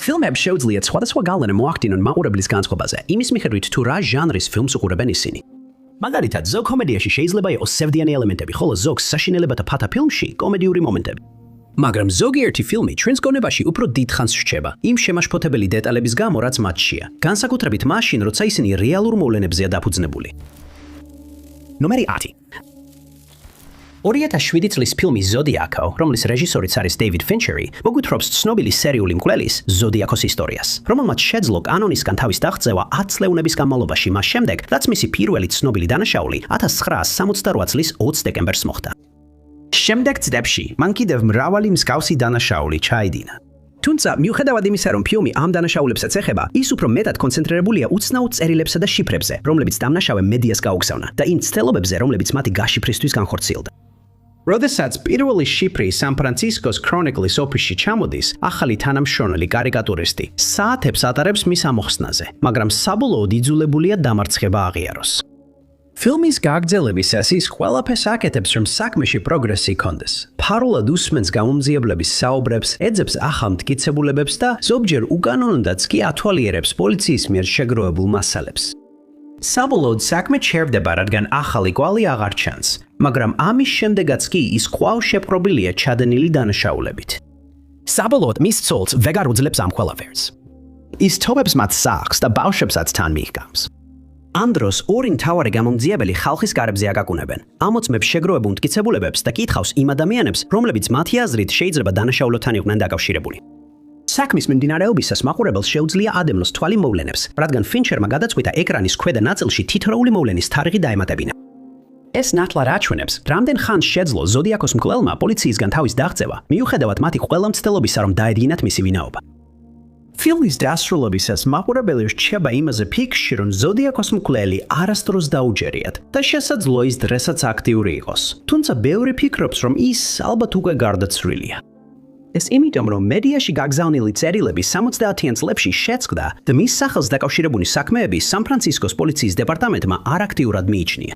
ფილმებს შეუძლიათ სხვადასხვა გავლენა მოახდინონ მაყურებლის განწყობაზე, იმის მიხედვით თუ რა ჟანრის ფილმს უყურებენ ისინი. მაგალითად, ზოგ კომედიაში შეიძლება იყოს სევდიანი ელემენტები, ხოლო ზოგ საშინელებათა ფათა ფილმში კომედიური მომენტები. მაგრამ ზოგიერთი ფილმი ჩვენს გონებაში უფრო დიდ ხანს რჩება, იმ შემაშფოთებელი დეტალების გამო, რაც მათშია, განსაკუთრებით მაშინ, როცა ისინი რეალურ მოვლენებზეა დაფუძნებული. ნომერი 10. 2007 წლის ფილმი ზოდიაკო, რომლის რეჟისორიც არის დეივიდ ფინჩერი, მოგვითხრობს ცნობილი სერიული მკვლელის ზოდიაკოს ისტორიას, რომელმაც შეძლო კანონისგან თავის დაღწევა 10 წლეუნების განმავლობაში მას შემდეგ, რაც მისი პირველი ცნობილი დანაშაული 1968 წლის 20 დეკემბერს მოხდა. შემდეგ წლებში მან კიდევ მრავალი მსგავსი დანაშაული ჩაიდინა. თუმცა, მიუხედავად იმისა, რომ ფილმი ამ დანაშაულებსაც ეხება, ის უფრო მეტად კონცენტრირებულია უცნაურ წერილებსა და შიფრებზე, რომლებიც დამნაშავე მედიას გაუგზავნა და იმ ცდელობებზე, რომლებიც მათი გაშიფრისთვის განხორციელდა. როდესაც პირველი შიფრი სან-ფრანცისკოს ქრონიკლის ოფისში ჩამოდის, ახალი თანამშრომელი კარიკატურისტი საათებს ატარებს მის ამოხსნაზე, მაგრამ საბოლოოდ იძულებულია დამარცხება აღიაროს. ფილმის გაგრძელებისას ის ყველაფერს აკეთებს, რომ საქმეში პროგრესი იქონდეს. ფარულად უსმენს გამომძიებლების საუბრებს, ეძებს ახალ მტკიცებულებებს და ზოგჯერ უკანონოდაც კი ათვალიერებს პოლიციის მიერ შეგროვებულ მასალებს. საბოლოოდ საქმე ჩერდება, რადგან ახალი კვალი აღარ ჩანს, მაგრამ ამის შემდეგაც კი ის კვლავ შეპყრობილია ჩადენილი დანაშაულებით. საბოლოოდ მის ცოლს ვეგარ უძლებს ამ ყველაფერს. ის თობებს მათ სახლს და ბავშვებსაც თან მიჰგავს. ამ დროს ორი მთავარი გამომძიებელი ხალხის გარებზე აკაკუნებენ, ამოწმებს შეგროვებულ მტკიცებულებებს და კითხავს იმ ადამიანებს, რომლებიც მათი აზრით შეიძლება დანაშაულთან იყვნენ დაკავშირებული. საქმის მიმდინარეობისას მაყურებელს შეუძლია ადემლოს თვალი მოვლენებს, რადგან ფინჩერმა გადაწყვიტა ეკრანის ქვედა ნაწილში თითოეული მოვლენის თარიღი დაემატებინა. ეს ნათლად აჩვენებს, რამდენ ხანს შეძლო ზოდიაკოს მკვლელმა პოლიციისგან თავის დაღწევა, მიუხედავად მათი ყველა მცდელობისა, რომ დაედგინათ მისი ვინაობა. ფილმის დასრულებისას მაყურებელი რჩება იმაზე ფიქრში, რომ ზოდიაკოს მკვლელი არასდროს დაუჯერიათ და შესაძლოა ის დღესაც აქტიური იყოს. თუმცა ბევრი ფიქრობს, რომ ის ალბათ უკვე გარდაცვლილია. ეს იმიტომ, რომ მედიაში გაგზავნილი წერილები 70-იან წლებში შეწყდა და მის სახელს დაკავშირებული საქმეები სან-ფრანცისკოს პოლიციის დეპარტამენტმა არ აქტიურად მიიჩნია.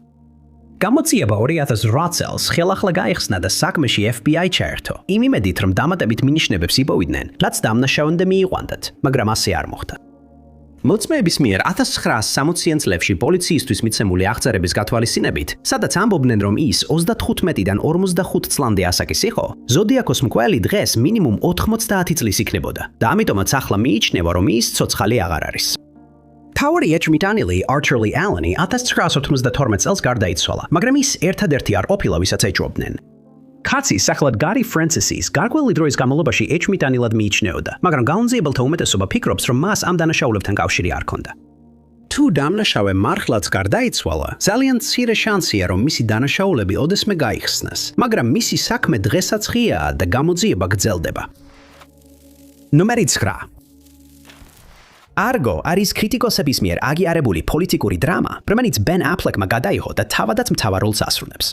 გამოძიება 2008 წელს ხელახლა გაიხსნა და საქმეში FBI ჩაერთო, იმ იმედით, რომ დამატებით მინიშნებებს იპოვიდნენ, რაც დამნაშავემდე მიიყვანდათ, მაგრამ ასე არ მოხდა. მოწმეების მიერ 1960-იან წლებში პოლიციისთვის მიცემული აღწერების გათვალისწინებით, სადაც ამბობდნენ, რომ ის 35-დან 45 წლამდე ასაკის იყო, ზოდიაკოს მკვლელი დღეს მინიმუმ 90 წლის იქნებოდა და ამიტომაც ახლა მიიჩნევა, რომ ის ცოცხალი აღარ არის. მთავარი ეჭვმიტანილი Arthur Lee Allen-ი 1992 წელს გარდაიცვალა, მაგრამ ის ერთადერთი არ ყოფილა, ვისაც ეჭვობდნენ. კაცი სახელად Gary Francis-ის გარკვეული დროის განმავლობაში ეჭვმიტანილად მიიჩნეოდა, მაგრამ გამომძიებელთა უმეტესობა ფიქრობს, რომ მას ამ დანაშაულებთან კავშირი არ ჰქონდა. თუ დამნაშავე მართლაც გარდაიცვალა, ძალიან მცირე შანსია, რომ მისი დანაშაულები ოდესმე გაიხსნას, მაგრამ მისი საქმე დღესაც ღიაა და გამოძიება გრძელდება. ნომერი 9. Argo არის კრიტიკოსების მიერ აღიარებული პოლიტიკური დრამა, რომელიც Ben Affleck-მა გადაიღო და თავადაც მთავარ როლს ასრულებს.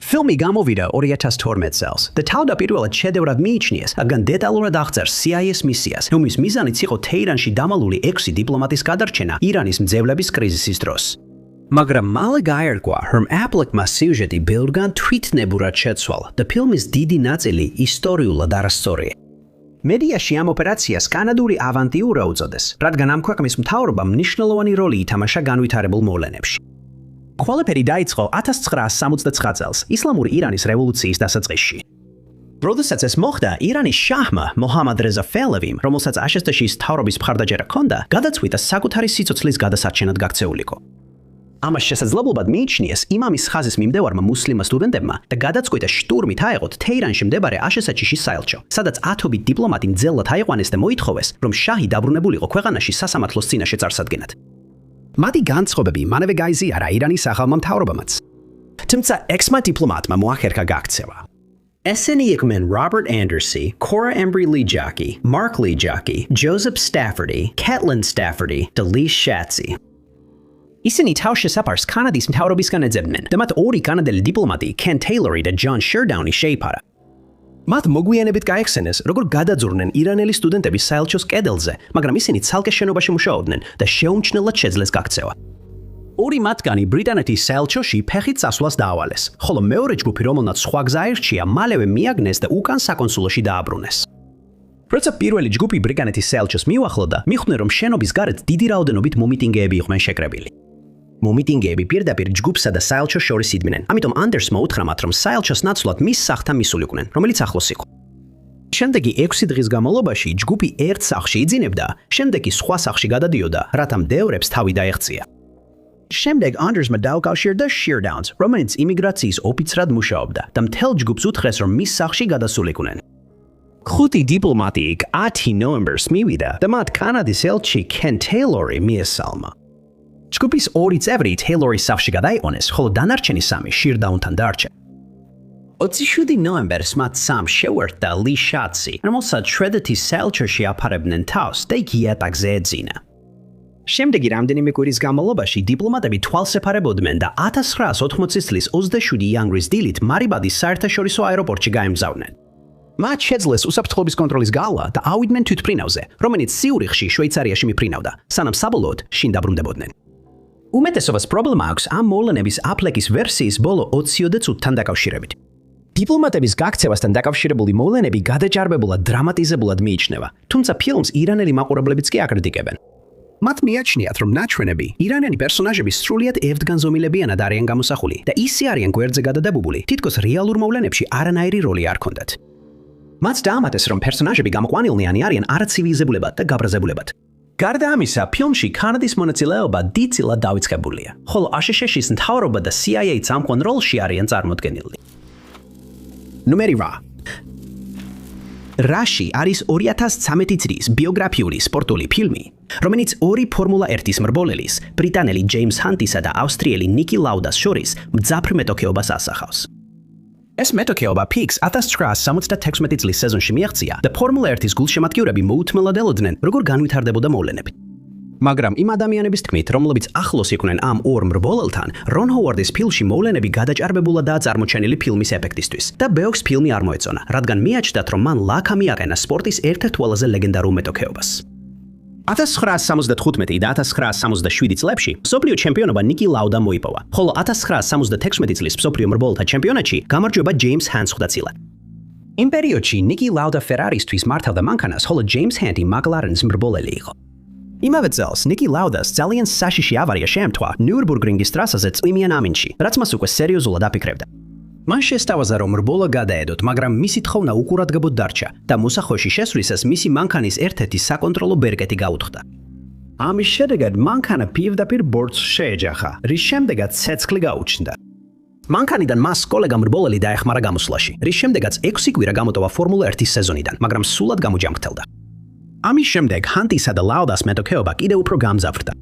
ფილმი გამოვიდა 2012 წელს და თავდაპირველად შედევრად მიიჩნიეს, რადგან დეტალურად აღწერს CIA-ის მისიას, რომლის მიზანიც იყო თეირანში დამალული 6 დიპლომატის გადარჩენა ირანის მძევლების კრიზისის დროს. მაგრამ მალე გაერკვა, რომ Affleck-მა სიუჟეტი ბევრგან თვითნებურად შეცვალა და ფილმის დიდი ნაწილი ისტორიულად არასწორია. მედიაში ამ ოპერაციას კანადური ავანტიურა უწოდეს, რადგან ამ ქვეყნის მთავრობამ მნიშვნელოვანი როლი ითამაშა განვითარებულ მოვლენებში. ყველაფერი დაიწყო 1979 წელს ისლამური ირანის რევოლუციის დასაწყისში. როდესაც ეს მოხდა, ირანის შაჰმა მოჰამად რეზა ფეჰლევიმ, რომელსაც აშშ-ში მთავრობის მხარდაჭერა ჰქონდა, გადაწყვიტა საკუთარი სიცოცხლის გადასარჩენად გაქცეულიყო. ამას შესაძლებლობად მიიჩნიეს იმამის ხაზის მიმდევარმა მუსლიმ სტუდენტებმა და გადაწყვიტა შტურმით აეღოთ თეირანში მდებარე აშშ-ში საელჩო, სადაც ათობით დიპლომატი მძელად აიყვანეს და მოითხოვეს, რომ შაჰი დაბრუნებულიყო ქვეყანაში სასამართლოს წინაშე წარსადგენად. მათი განწყობები მანავე გაიზიარა ირანის ახალმა მთავრობამაც. თუმცა ექსმა დიპლომატმა მოახერხა გაქცევა. ესენი იყვნენ Robert Anderson, Cora Embry Lee Jackie, Mark Lee Jackie, Joseph Staffordy, Caitlin Staffordy და Lee Schatzy. ისინი თავშესაფარს კანადის მთავრობისგან ეძებდნენ და მათ ორი კანადელი დიპლომატი, Ken Taylor-ი და John Sherdowni შეიფარა. მათ მოგვიანებით გაეხსენეს, როგორ გადაძურნენ ირანელი სტუდენტები საელჩოს კედელზე, მაგრამ ისინი ცალკე შენობაში მუშაობდნენ და შეუმჩნევლად შეძლეს გაქცევა. ორი მათგანი ბრიტანეთის საელჩოში ფეხით წასვლას დაავალეს, ხოლო მეორე ჯგუფი, რომელმაც სხვა გზა აირჩია, მალევე მიაგნეს და უკან საკონსულოში დააბრუნეს. როცა პირველი ჯგუფი ბრიგანეთის საელჩოს მიუახლოვდა, მიხვდნენ რომ შენობის გარეთ დიდი რაოდენობით მომიტინგეები იყვნენ შეკრებილი. მომიტინგეები პირდაპირ ჯგუფსა და საელჩოს შორის იდგნენ. ამიტომ ანდერსმა უთხრა მათ რომ საელჩოს ნაცვლად მის სახლთან მისულიყვნენ, რომელიც ახლოს იყო. შემდეგი 6 დღის განმავლობაში ჯგუფი ერთ სახლში იძინებდა, შემდეგ კი სხვა სახლში გადადიოდა, რათა მდევრებს თავი დაეღწია. შემდეგ ანდერსმა დაუკავშირდა Sheerdowns, რომელიც იმიგრაციის ოფიცრად მუშაობდა და მთელ ჯგუფს უთხრეს რომ მის სახლში გადასულიყვნენ. 5 დიპლომატი იქ 10 ნოემბერს მივიდა და მათ კანადის ელჩი Ken Taylor-ი მიესალმა. ჯგუფის 2 წევრი Taylor-ის სახლში გადაიყვანეს, ხოლო დანარჩენი 3 Sheerdown-თან დარჩა. 27 ნოემბერს მათ სამ შეუერთდა Lee Schatz-ი, რომელსაც შვედეთის საელჩოში აფარებდნენ თავს და იგი იატაკზე ეძინა. შემდეგი რამდენიმე კვირის განმავლობაში დიპლომატები თვალს ეფარებოდნენ და 1980 წლის 27 იანვრის დილით მარიბადის საერთაშორისო აეროპორტში გაემგზავრნენ. მათ შეძლეს უსაფრთხოების კონტროლის გავლა და ავიდნენ თვითმფრინავზე, რომელიც ციურიხში, შვეიცარიაში მიფრინავდა, სანამ საბოლოოდ შინ დაბრუნდებოდნენ. უმეტესობას პრობლემა აქვს ამ მოვლენების აფლეკის ვერსიის ბოლო 20 წუთთან დაკავშირებით. დიპლომატების გაქცევასთან დაკავშირებული მოვლენები გადაჭარბებულად დრამატიზებულად მიიჩნევა, თუმცა ფილმს ირანელი მაყურებლებიც კი აკრიტიკებენ. მათ მიაჩნიათ, რომ ნაჩვენები ირანელი პერსონაჟები სრულიად ევთგანზომილებიანად არიან გამოსახული და ისე არიან გვერდზე გადადებული, თითქოს რეალურ მოვლენებში არანაირი როლი არ ჰქონდათ. მათ დაამატეს, რომ პერსონაჟები გამოყვანილნიანი არიან არაცივილიზებულებად და გაბრაზებულებად. გარდა ამისა, ფილმში კანადის მონაწილეობა დიდწილად დავიწყებულია, ხოლო აშშ-ის მთავრობა და CIA-ც ამქონ როლში არიან წარმოდგენილნი. ნუმერი 8. რაში არის 2013 წლის ბიოგრაფიული სპორტული ფილმი, რომელიც 2 ფორმულა 1-ის მრბოლელის, ბრიტანელი ჯეიმს ჰანტისა და ავსტრიელი ნიკი ლაუდას შორის მძაფრ მეტოქეობას ასახავს. ეს მეტოქეობა PIX 1976 წლის სეზონში მიაღწია და ფორმულა 1-ის გულშემატკივრები მოუთმელად ელოდნენ, როგორ განვითარდებოდა მოვლენები. მაგრამ იმ ადამიანების თქმით, რომლებიც ახლოს იყვნენ ამ ორ მრბოლელთან, რონ ჰოვარდის ფილმში მოვლენები გადაჭარბებულადაა წარმოჩენილი ფილმის ეფექტისთვის და ბეოქს ფილმი არ მოეწონა, რადგან მიაჩნდათ, რომ მან ლაქა მიაყენა სპორტის ერთ-ერთ ყველაზე ლეგენდარულ მეტოქეობას. 1975 და 1977 წლებში მსოფლიო ჩემპიონობა ნიკი ლაუდა მოიპოვა, ხოლო 1976 წლის მსოფლიო მრბოლელთა ჩემპიონატში გამარჯვება ჯეიმს ჰანტს ხვდა წილად. იმ პერიოდში ნიკი ლაუდა ფერარისთვის მართავდა მანქანას, ხოლო ჯეიმს ჰანტი მაკლარენის მრბოლელი იყო. იმავე წელს ნიკი ლაუდას ძალიან საშიში ავარია შეემთხვა ნიურბურგრინგის ტრასაზე წვიმიან ამინში, რაც მას უკვე სერიოზულად აფიქრებდა. მან შესთავაზა, რომ რბოლა გადაედოთ, მაგრამ მისი თხოვნა უყურადღებოდ დარჩა და მოსახვეში შესვლისას მისი მანქანის ერთ-ერთი საკონტროლო ბერკეტი გაუთხდა. ამის შედეგად მანქანა პირდაპირ ბორცვს შეეჯახა, რის შემდეგაც ცეცხლი გაუჩნდა. მანქანიდან მას კოლეგამ რბოლელი დაეხმარა გამოსვლაში, რის შემდეგაც 6 კვირა გამოტოვა ფორმულა 1-ის სეზონიდან, მაგრამ სულად გამოჯამრთელდა. ამის შემდეგ ჰანტისა და ლაუდას მეტოქეობა კიდევ უფრო გამძაფრდა.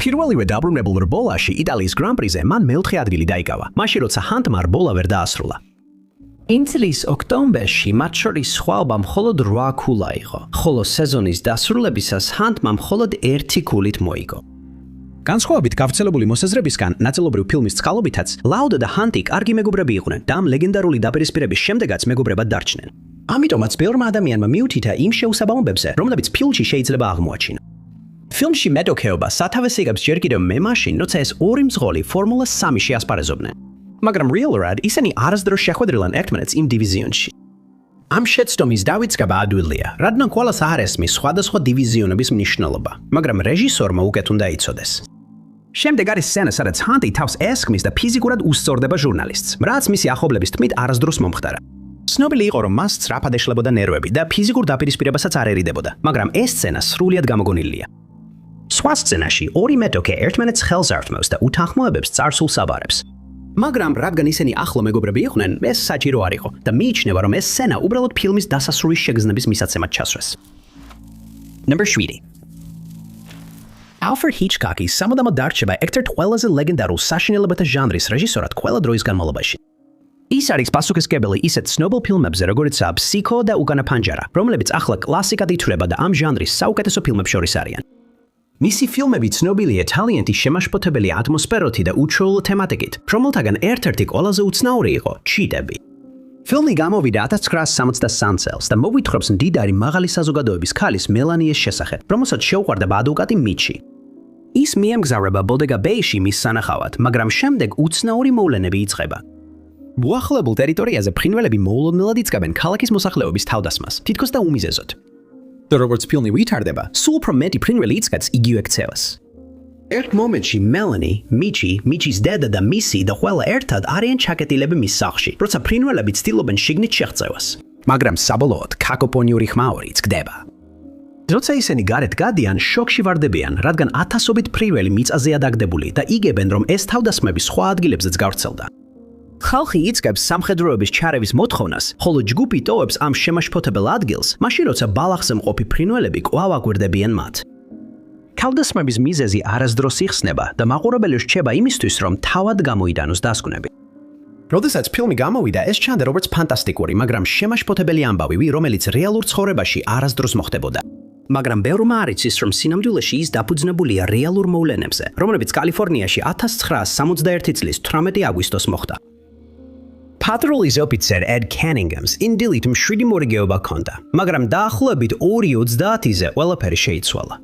პირველივე დაბრუნებულ რბოლაში იტალიის გრან-პრიზე მან მეოთხე ადგილი დაიკავა, მაშინ როცა ჰანტმა რბოლა ვერ დაასრულა. იმ წლის ოქტომბერში მათ შორის სხვაობა მხოლოდ 8 ქულა იყო, ხოლო სეზონის დასრულებისას ჰანტმა მხოლოდ 1 ქულით მოიგო. განსხვავებით გავრცელებული მოსაზრებისგან, ნაწილობრივ ფილმის წყალობითაც, ლაუდა და ჰანტი კარგი მეგობრები იყვნენ და ამ ლეგენდარული დაპირისპირების შემდეგაც მეგობრებად დარჩნენ. ამიტომაც ბევრმა ადამიანმა მიუთითა იმ შეუსაბამობებზე, რომლებიც ფილმში შეიძლება აღმოაჩინა. ფილმში მეტოქეობა სათავეს იღებს ჯერ კიდევ მე მაშინ, როცა ეს ორი მძღოლი ფორმულა 3-ში ასპარეზობდნენ. მაგრამ რეალურად ისინი არასდროს შეხვედრილან ერთმანეთს იმ დივიზიონში. ამ შეცდომის დავიწყება ადვილია, რადგან ყველას არ ესმის სხვადასხვა დივიზიონების მნიშვნელობა, მაგრამ რეჟისორმა უკეთ უნდა იცოდეს. შემდეგ არის სცენა, სადაც ჰანტი თავს ესხმის და ფიზიკურად უსწორდება ჟურნალისტს, რაც მისი ახლობლების თქმით არასდროს მომხდარა. ცნობილი იყო, რომ მას სწრაფად ეშლებოდა ნერვები და ფიზიკურ დაპირისპირებასაც არ ერიდებოდა, მაგრამ ეს სცენა სრულიად გამოგონილია. სხვა სცენაში ორი მეტოქე ერთმანეთს ხელს ართმევს და უთანხმოებებს წარსულ საბარებს. მაგრამ რადგან ისინი ახლო მეგობრები იყვნენ, ეს საჭირო არ იყო და მიიჩნევა, რომ ეს სცენა უბრალოდ ფილმის დასასრულის შეგრძნების მისაცემად ჩასვეს. Number 7. Alfred Hitchcock is სამუდამოდ დარჩება ერთ-ერთ ყველაზე ლეგენდარულ საშინელებათა ჟანრის რეჟისორად ყველა დროის განმავლობაში. ის არის პასუხისმგებელი ისეთ ცნობილ ფილმებზე, როგორიცაა Psycho და უკანა პანჯარა, რომლებიც ახლა კლასიკად ითვლება და ამ ჟანრის საუკეთესო ფილმებს შორის არიან. მისი ფილმები ცნობილია თალიანტი შემაშფოთებელი ატმოსფეროთი და უჩვეულო თემატიკით, რომელთაგან ერთ-ერთი ყველაზე უცნაური იყო ჩიტები. ფილმი გამოვიდა 1963 წელს და მოგვითხრობს მდიდარი მაღალი საზოგადოების ქალის მელანიეს შესახებ, რომელსაც შეუყვარდება ადვოკატი მიჩი. ის მიემგზავრება ბოდეგა ბეიში მის სანახავად, მაგრამ შემდეგ უცნაური მოვლენები იწყება. მოახლებულ ტერიტორიაზე ფრინველები მოულოდნელად იწყებენ ქალაქის მოსახლეობის თავდასხმას, თითქოს და უმიზეზოდ. და როგორც ფილმი ვითარდება, სულ უფრო მეტი ფრინველი იწყებს იგივე ქცევას. ერთ მომენტში მელანი, მიჩის დედა და მისი და ყველა ერთად არიან ჩაკეტილები მის სახლში, როცა ფრინველები ცდილობენ შიგნით შეღწევას. მაგრამ საბოლოოდ კაკოფონიური ხმაურიც გდება. როცა ისინი გარეთ გადიან, შოკში ვარდებიან, რადგან ათასობით ფრინველი მიწაზეა დაგდებული და იგებენ, რომ ეს თავდასხმები სხვა ადგილებზეც გავრცელდა. ხალხი იწყებს სამხედროების ჩარევის მოთხოვნას, ხოლო ჯგუფი ტოვებს ამ შემაშფოთებელ ადგილს, მაშინ როცა ბალახზე მყოფი ფრინველები კვლავ აგვირდებიან მათ. თავდასხმების მიზეზი არასდროს იხსნება და მაყურებელი რჩება იმისთვის, რომ თავად გამოიდანოს დასკვნები. როდესაც ფილმი გამოვიდა, ეს ჩანდა როგორც ფანტასტიკური, მაგრამ შემაშფოთებელი ამბავი, რომელიც რეალურ ცხოვრებაში არასდროს მოხდებოდა. მაგრამ ბევრმა არ იცის, რომ სინამდვილეში ის დაფუძნებულია რეალურ მოვლენებზე, რომლებიც კალიფორნიაში 1961 წლის 18 აგვისტოს მოხდა. პატროლის ოფიცერ ედ კენინგემს ინდილით მშვიდი მორიგეობა ჰქონდა, მაგრამ დაახლოებით 2:30-ზე ყველაფერი შეიცვალა.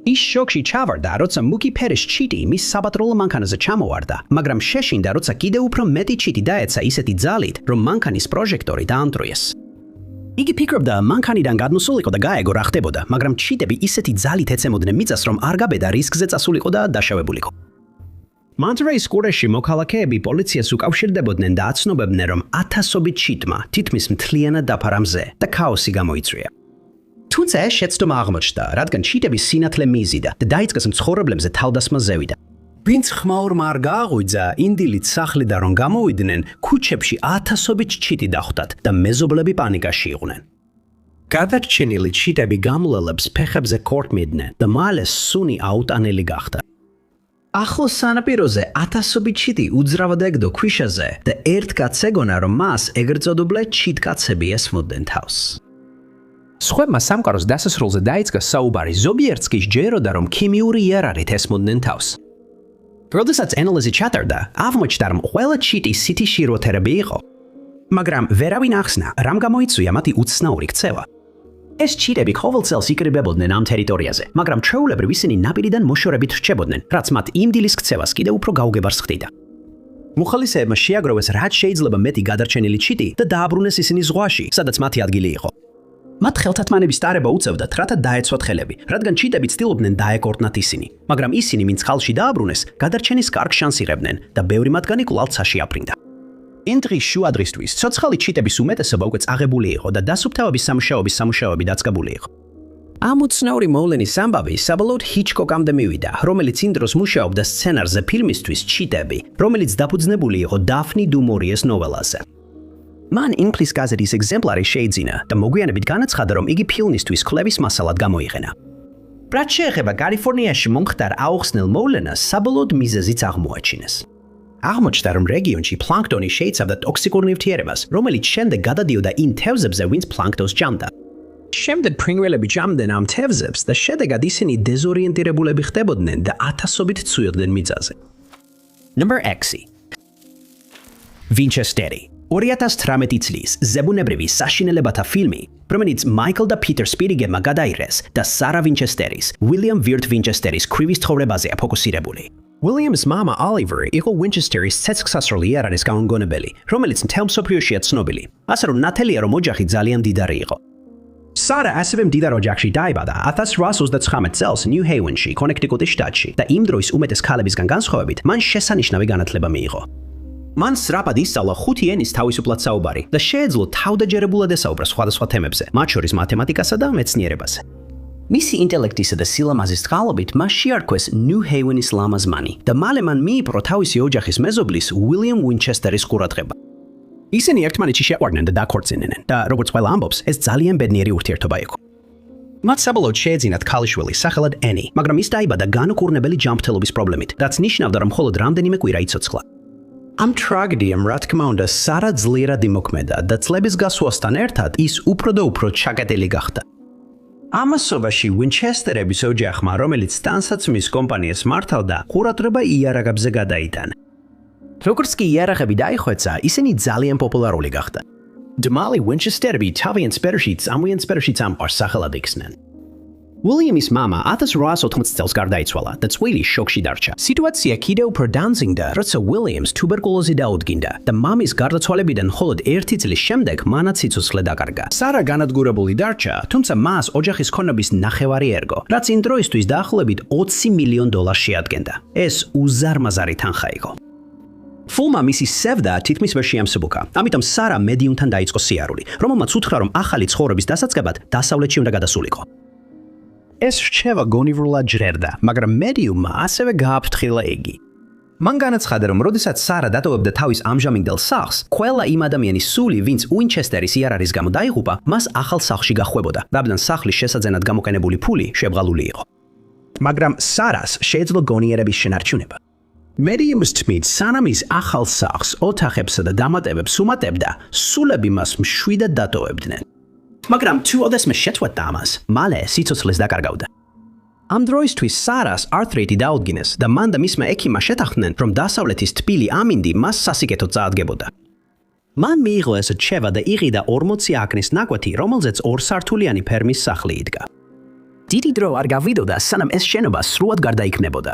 ის შოკში ჩავარდა, როცა მუქი ფერის ჩიტი მის საპატროლო მანქანაზე ჩამოვარდა, მაგრამ შეშინდა, როცა კიდევ უფრო მეტი ჩიტი დაეცა ისეთი ძალით, რომ მანქანის პროჟექტორი დაამტვრიეს. იგი ფიქრობდა, მანქანიდან გადმოსულიყო და გაეგო რა ხდებოდა, მაგრამ ჩიტები ისეთი ძალით ეცემოდნენ მიწას, რომ არ გაბედა რისკზე წასულიყო და დაშავებულიყო. მონტერეის ყურეში მოქალაქეები პოლიციას უკავშირდებოდნენ და აცნობებდნენ, რომ ათასობით ჩიტმა თითქმის მთლიანად დაფარა მზე და ქაოსი გამოიწვია. თუმცა ეს შეცდომა აღმოჩნდა, რადგან ჩიტები სინათლე მიიზიდა და დაიწყეს მცხოვრებლებზე თავდასხმა ზევიდა. ვინც ხმაურმა არ გააღვიძა, ინდილით სახლიდან რომ გამოვიდნენ, ქუჩებში ათასობით ჩიტი დახვდათ და მეზობლები პანიკაში იყვნენ. გადარჩენილი ჩიტები გამლელებს ფეხებზე ქორტმიდნენ და მალე სუნი აუტანელი გახდა. ახლოს სანაპიროზე ათასობით ჩიტი უძრავად ეგდო ქვიშაზე და ერთ კაცს ეგონა, რომ მას ეგრწოდობლე ჩიტკაცები ესმოდნენ თავს. სხვებმა სამყაროს დასასრულზე დაიწყა საუბარი, ზოგიერთს კი სჯეროდა, რომ ქიმიური იარაღით ესმოდნენ თავს. როდესაც ანალიზი ჩატარდა, აღმოჩნდა, რომ ყველა ჩიტი სითიშიროთერები იყო. მაგრამ ვერავინ ახსნა, რამ გამოიწვია მათი უცნაური ქცევა. ეს ჩიტები ყოველწელს იკრიბებოდნენ ამ ტერიტორიაზე, მაგრამ ჩვეულებრივ ისინი ნაპირიდან მოშორებით რჩებოდნენ, რაც მათ იმ დილის ქცევას კიდევ უფრო გაუგებარს ხდიდა. მუხალისეებმა შეაგროვეს რაც შეიძლება მეტი გადარჩენილი ჩიტი და დააბრუნეს ისინი ზღვაში, სადაც მათი ადგილი იყო. მათ ხელთათმანების ტარება უწევდათ, რათა დაეცვათ ხელები, რადგან ჩიტები ცდილობდნენ დაეკორტნათ ისინი, მაგრამ ისინი, ვინც ხალხში დააბრუნეს, გადარჩენის კარგ შანსს იღებდნენ და ბევრი მათგანი კვლავ ცაში აფრინდა. ინტრიგის შუადღისთვის ცოცხალი ჩიტების უმეტესობა უკვე წაღებული იყო და დასუფთავების სამუშაოები დაწყებული იყო. ამ უცნაური მოვლენის ამბავი საბოლოოდ ჰიჩკოკამდე მივიდა, რომელიც იმ დროს მუშაობდა სცენარზე ფილმისთვის ჩიტები, რომელიც დაფუძნებული იყო დაფნი დუ მორიეს ნოველაზე. მან ინგლისის გაზეთის ეგზემპლარი შეიძინა და მოგვიანებით განაცხადა, რომ იგი ფილმისთვის კვლევის მასალად გამოიყენა. რაც შეეხება კალიფორნიაში მომხდარ აუხსნელ მოვლენას, საბოლოოდ მიზეზიც აღმოაჩინეს. აღმოჩნდა, რომ რეგიონში პლანქტონი შეიცავდა ტოქსიკურ ნივთიერებას, რომელიც შემდეგ გადადიოდა იმ თევზებზე, ვინც პლანქტონს ჭამდა. შემდეგ ფრინველები ჭამდნენ ამ თევზებს და შედეგად ისინი დეზორიენტირებულები ხდებოდნენ და ათასობით ცუიოდნენ მიწაზე. Number 6. ვინჩესტერი 2018 წლის ზებუნებრივი საშინელებათა ფილმი, რომელიც მაიკლ და პიტერ სპირიგერმა გადაიღეს და სარა ვინჩესტერის, უილიამ ვირთ ვინჩესტერის კრივის ცხოვრებაზეა ფოკუსირებული. უილიამის მამა ალივერი იყო ვინჩესტერის ცეცხლსასროლი იარაღის გამომგონებელი, რომელიც მთელ მსოფლიოშია ცნობილი, ასე რომ ნათელია, რომ ოჯახი ძალიან მდიდარი იყო. სარა ასევე მდიდარ ოჯახში დაიბადა 1829 წელს ნიუ-ჰეივენში, კონექტიკუტის შტატში და იმ დროის უმეტეს ქალებისგან განსხვავებით, მან შესანიშნავი განათლება მიიღო. მან სწრაფად ისწავლა 5 ენის თავისუფლად საუბარი და შეეძლო თავდაჯერებულად ესაუბრა სხვადასხვა თემებზე, მათ შორის მათემატიკასა და მეცნიერებაზე. მისი ინტელექტისა და სილამაზის წყალობით მას შეარქვეს ნიუ-ჰეივენის ლამაზმანი და მალე მან მიიპყრო თავისი ოჯახის მეზობლის უილიამ ვინჩესტერის ყურადღება. ისინი ერთმანეთში შეყვარდნენ და დაქორწინდნენ და როგორც ყველა ამბობს, ეს ძალიან ბედნიერი ურთიერთობა იყო. მათ საბოლოოდ შეეძინათ ქალიშვილი სახელად ენი, მაგრამ ის დაიბადა განუკურნებელი ჯანმრთელობის პრობლემით, რაც ნიშნავდა, რომ მხოლოდ რამდენიმე კვირა იცოცხლა. ამ ტრაგედიამ, რა თქმა უნდა, სარა ძლიერად იმოქმედა და წლების გასვლასთან ერთად ის უფრო და უფრო ჩაკეტილი გახდა. ამასობაში ვინჩესტერების ოჯახმა, რომელიც ტანსაცმლის კომპანიას მართავდა, ყურადღება იარაღებზე გადაიტანა. როგორც კი იარაღები დაიხვეცა, ისინი ძალიან პოპულარული გახდა. დმალი ვინჩესტერები თავიანთ სპერშიც ამყვარს სახელად იქცნენ. Williams მამა 1880 წელს გარდაიცვალა და წვილი შოკში დარჩა. სიტუაცია კიდევ უფრო დამძიმდა, როცა Williams თუბერკულოზი დაუდგინდა და მამის გარდაცვალებიდან მხოლოდ 1 წლის შემდეგ მანაც სიცოცხლე დაკარგა. Sara განადგურებული დარჩა, თუმცა მას ოჯახის ქონების ნახევარი ერგო, რაც იმ დროისთვის დაახლოებით $20 მილიონ შეადგენდა. ეს უზარმაზარი თანხა იყო. Fulma მისი სევდა თითქმის ვერ შეამსუბუქა. ამიტომ Sara მედიუმთან დაიწყო სიარული, რომელმაც უთხრა, რომ ახალი ცხოვრების დასაწყებად დასავლეთში უნდა გადასულიყო. ეს რჩევა გონივრულად ჟღერდა, მაგრამ მედიუმმა ასევე გააფრთხილა იგი. მან განაცხადა, რომ როდესაც Sara დატოვებდა თავის ამჟამინდელ სახლს, ყველა იმ ადამიანის სული, ვინც უინჩესტერის იარაღის გამო დაიღუპა, მას ახალ სახლში გახვებოდა, რადგან სახლის შესაძენად გამოყენებული ფული შებრალული იყო. მაგრამ Sarah-ს შეეძლო გონიერების შენარჩუნება. მედიუმის თქმით, სანამ ის ახალ სახლს, ოთახებსა და დამატებებს უმატებდა, სულები მას მშვიდად დატოვებდნენ. მაგრამ თუ ოდესმე შეწყვეტდა ამას, მალე სიცოცხლეს დაკარგავდა. ამ დროისთვის Sarah-ს arthritis დაუდგინეს და მან და მისმა ექიმმა შეთანხმდნენ, რომ დასავლეთის თბილი ამინდი მას სასიკეთოდ წაადგებოდა. მან მიიღო ეს რჩევა და იყიდა 40 აკნის ნაკვეთი, რომელზეც 2 სართულიანი ფერმის სახლი იდგა. დიდი დრო არ გავიდოდა, სანამ ეს შენობა სრულად გარდაიქმნებოდა.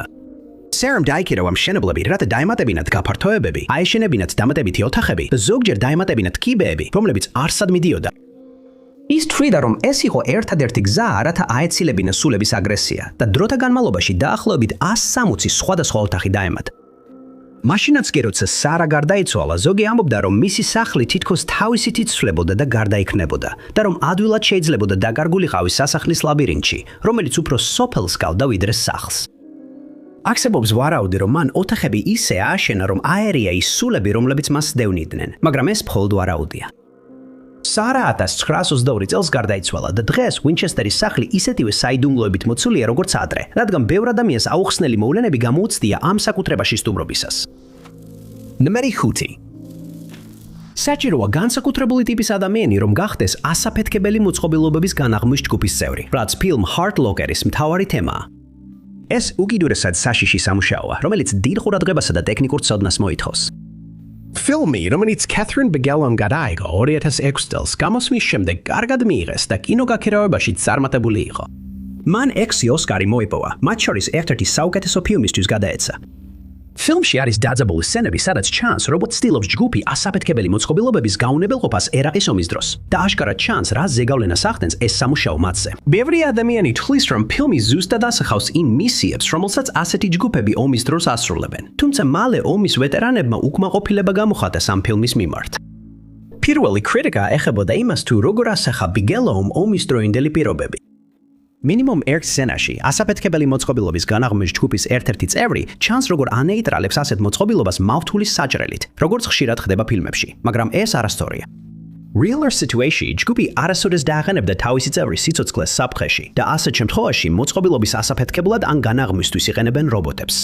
Sarah-მ დაიქირო ამ მშენებლები, რათა დაემატებინათ გაფართოებები, აეშენებინათ დამატებითი ოთახები და ზოგჯერ დაემატებინათ კიბეები, რომლებიც არსად მიდიოდა. ის თვლიდა, რომ ეს იყო ერთადერთი გზა, რათა აეცილებინა სულების აგრესია და დროთა განმავლობაში დაახლოებით 160 სხვადასხვა ოთახი დაემატა. მაშინაც კი როცა Sara გარდაიცვალა, ზოგი ამბობდა, რომ მისი სახლი თითქოს თავისით იცვლებოდა და გარდაიქმნებოდა და რომ ადვილად შეიძლებოდა დაკარგულიყავი სასახლის ლაბირინთში, რომელიც უფრო სოფელს გავდა ვიდრე სახლს. Არსებობს ვარაუდი, რომ მან ოთახები ისე ააშენა, რომ აერია ის სულები, რომლებიც მას სდევნიდნენ, მაგრამ ეს მხოლოდ ვარაუდია. Sara 1922 წელს გარდაიცვალა და დღეს Winchester-ის სახლი ისეთივე საიდუმლოებით მოცულია, როგორც ადრე, რადგან ბევრ ადამიანს აუხსნელი მოვლენები გამოუცდია ამ საკუთრებაში სტუმრობისას. ნომერი 5. საჭიროა განსაკუთრებული ტიპის ადამიანი, რომ გახდეს ასაფეთქებელი მოწყობილობების განაღმვის ჯგუფის წევრი, რაც ფილმ Hurt Locker-ის მთავარი თემაა. ეს უკიდურესად საშიში სამუშაოა, რომელიც დიდ ყურადღებასა და ტექნიკურ ცოდნას მოითხოვს. ფილმი, რომელიც Catherine Bigelow გადაიღო 2006 წელს, გამოსვლის შემდეგ კარგად მიიღეს და კინოგაქირავებაში წარმატებული იყო. მან 6 ოსკარი მოიპოვა, მათ შორის ერთ-ერთი საუკეთესო ფილმისთვის გადაეცა. ფილმში არის დაძაბული სცენები, სადაც ჩანს, როგორც ცდილობს ჯგუფი ასაფეთქებელი მოწყობილობების გაუნებელყოფას ერაყის ომის დროს და აშკარად ჩანს, რა ზეგავლენას ახდენს ეს სამუშაო მათზე. ბევრი ადამიანი თვლის, რომ ფილმი ზუსტად ასახავს იმ მისიებს, რომელსაც ასეთი ჯგუფები ომის დროს ასრულებენ. თუმცა მალე ომის ვეტერანებმა უკმაყოფილება გამოხატეს ამ ფილმის მიმართ. პირველი კრიტიკა ეხებოდა იმას, თუ როგორ ასახა Bigelow ომის დროინდელი პირობები. Minimum ერთ სცენაში ასაფეთქებელი მოწყობილობის განაღმვის ჯგუფის ერთ-ერთი წევრი ჩანს, როგორ ანეიტრალებს ასეთ მოწყობილობას მავთულის საჭრელით, როგორც ხშირად ხდება ფილმებში, მაგრამ ეს არასწორია. Real situation ჯგუფი არასოდეს დააყენებდა თავისი წევრის სიცოცხლეს საფრთხეში და ასეთ შემთხვევაში მოწყობილობის ასაფეთქებლად ან განაღმვისთვის იყენებენ რობოტებს.